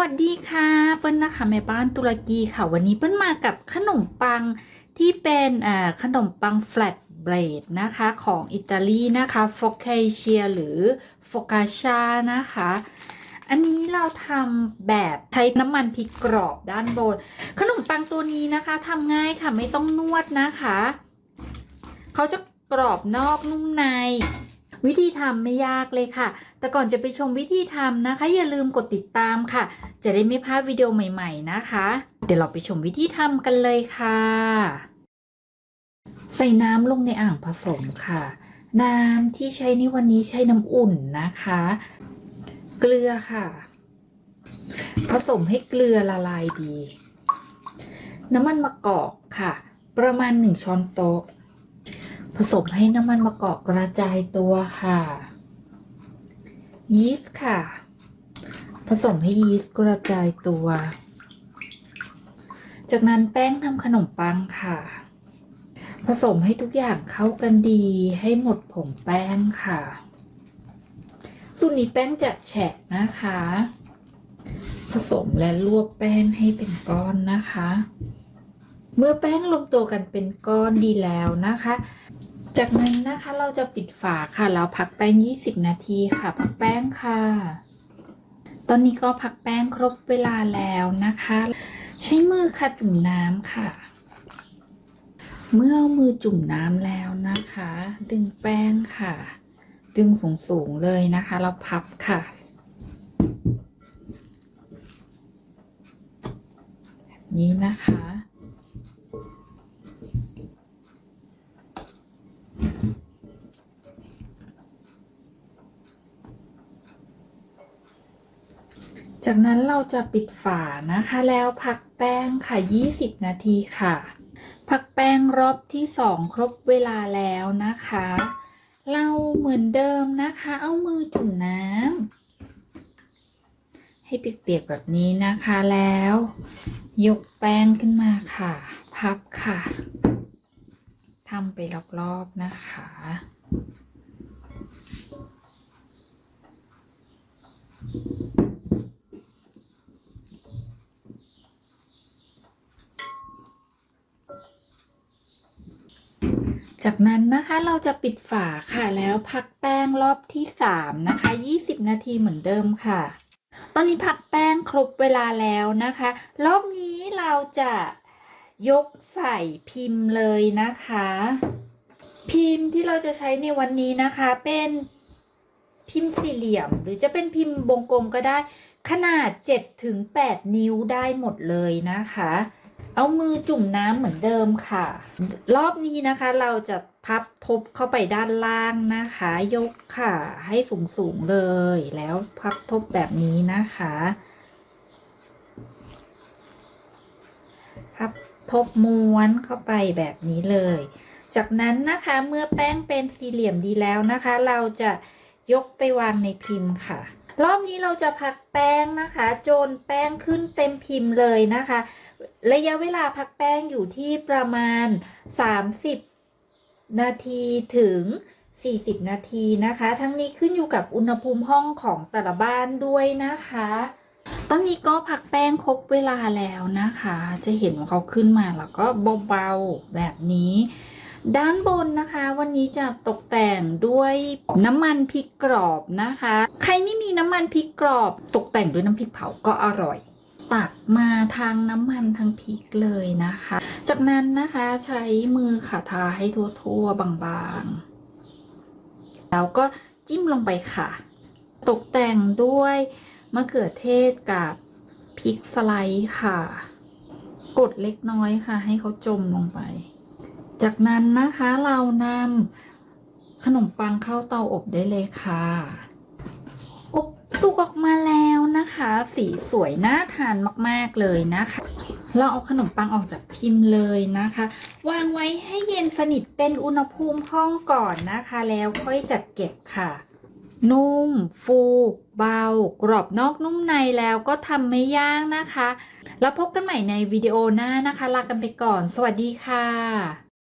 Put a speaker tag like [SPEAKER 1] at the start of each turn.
[SPEAKER 1] วัสดีค่ะเปิ้ลนะคะแม่บ้านตุรกีค่ะวันนี้เปิ้ลมากับขนมปังที่เป็นขนมปังแฟลตเบรดนะคะของอิตาลีนะคะฟอกเคเชียหรือฟอกาชานะคะอันนี้เราทำแบบใช้น้ำมันพริกกรอบด้านบนขนมปังตัวนี้นะคะทำง่ายค่ะไม่ต้องนวดนะคะเขาจะกรอบนอกนุ่มในวิธีทำไม่ยากเลยค่ะแต่ก่อนจะไปชมวิธีทำนะคะอย่าลืมกดติดตามค่ะจะได้ไม่พลาดวิดีโอใหม่ๆนะคะเดี๋ยวเราไปชมวิธีทำกันเลยค่ะใส่น้ำลงในอ่างผสมค่ะน้ำที่ใช้ในวันนี้ใช้น้ำอุ่นนะคะเกลือค่ะผสมให้เกลือละลายดีน้ำมันมะกอกค่ะประมาณ1 ช้อนโต๊ะผสมให้น้ำมันมะกอกกระจายตัวค่ะยีสต์ค่ะผสมให้ยีสต์กระจายตัวจากนั้นแป้งทำขนมปังค่ะผสมให้ทุกอย่างเข้ากันดีให้หมดผงแป้งค่ะสูตรนี้แป้งจะแฉะนะคะผสมและลวกแป้งให้เป็นก้อนนะคะเมื่อแป้งรวมตัวกันเป็นก้อนดีแล้วนะคะจากนั้นนะคะเราจะปิดฝาค่ะแล้วพักแป้ง20 นาทีค่ะพักแป้งค่ะตอนนี้ก็พักแป้งครบเวลาแล้วนะคะใช้มือค่ะจุ่มน้ำค่ะเมื่อเอามือจุ่มน้ำแล้วนะคะดึงแป้งค่ะดึงสูงๆเลยนะคะแล้วพับค่ะแบบนี้นะคะจากนั้นเราจะปิดฝานะคะแล้วพักแป้งค่ะ20 นาทีค่ะพักแป้งรอบที่2ครบเวลาแล้วนะคะเราเหมือนเดิมนะคะเอามือจุ่มน้ำให้เปียกๆแบบนี้นะคะแล้วยกแป้งขึ้นมาค่ะพับค่ะทำไปรอบๆนะคะจากนั้นนะคะเราจะปิดฝาค่ะแล้วพักแป้งรอบที่3นะคะ20 นาทีเหมือนเดิมค่ะตอนนี้พักแป้งครบเวลาแล้วนะคะรอบนี้เราจะยกใส่พิมพ์เลยนะคะพิมพ์ที่เราจะใช้ในวันนี้นะคะเป็นพิมพ์สี่เหลี่ยมหรือจะเป็นพิมพ์วงกลมก็ได้ขนาด7 ถึง 8 นิ้วได้หมดเลยนะคะเอามือจุ่มน้ำเหมือนเดิมค่ะรอบนี้นะคะเราจะพับทบเข้าไปด้านล่างนะคะยกค่ะให้สูงๆเลยแล้วพับทบแบบนี้นะคะพับทบม้วนเข้าไปแบบนี้เลยจากนั้นนะคะเมื่อแป้งเป็นสี่เหลี่ยมดีแล้วนะคะเราจะยกไปวางในพิมพ์ค่ะรอบนี้เราจะพักแป้งนะคะจนแป้งขึ้นเต็มพิมพ์เลยนะคะระยะเวลาพักแป้งอยู่ที่ประมาณ30 นาทีถึง40 นาทีนะคะทั้งนี้ขึ้นอยู่กับอุณหภูมิห้องของแต่ละบ้านด้วยนะคะตอนนี้ก็พักแป้งครบเวลาแล้วนะคะจะเห็นว่าเขาขึ้นมาแล้วก็เบาๆแบบนี้ด้านบนนะคะวันนี้จะตกแต่งด้วยน้ำมันพริกกรอบนะคะใครไม่มีน้ำมันพริกกรอบตกแต่งด้วยน้ำพริกเผาก็อร่อยตักมาทางน้ำมันทางพริกเลยนะคะจากนั้นนะคะใช้มือค่ะทาให้ทั่วๆบางๆแล้วก็จิ้มลงไปค่ะตกแต่งด้วยมะเขือเทศกับพริกสไลด์ค่ะกดเล็กน้อยค่ะให้เขาจมลงไปจากนั้นนะคะเรานำขนมปังเข้าเตาอบได้เลยค่ะอบสุกออกมาแล้วนะคะสีสวยน่าทานมากๆเลยนะคะเราเอาขนมปังออกจากพิมพ์เลยนะคะวางไว้ให้เย็นสนิทเป็นอุณหภูมิห้องก่อนนะคะแล้วค่อยจัดเก็บค่ะนุ่มฟูเบากรอบนอกนุ่มในแล้วก็ทำไม่ยากนะคะแล้วพบกันใหม่ในวิดีโอหน้านะคะลากันไปก่อนสวัสดีค่ะ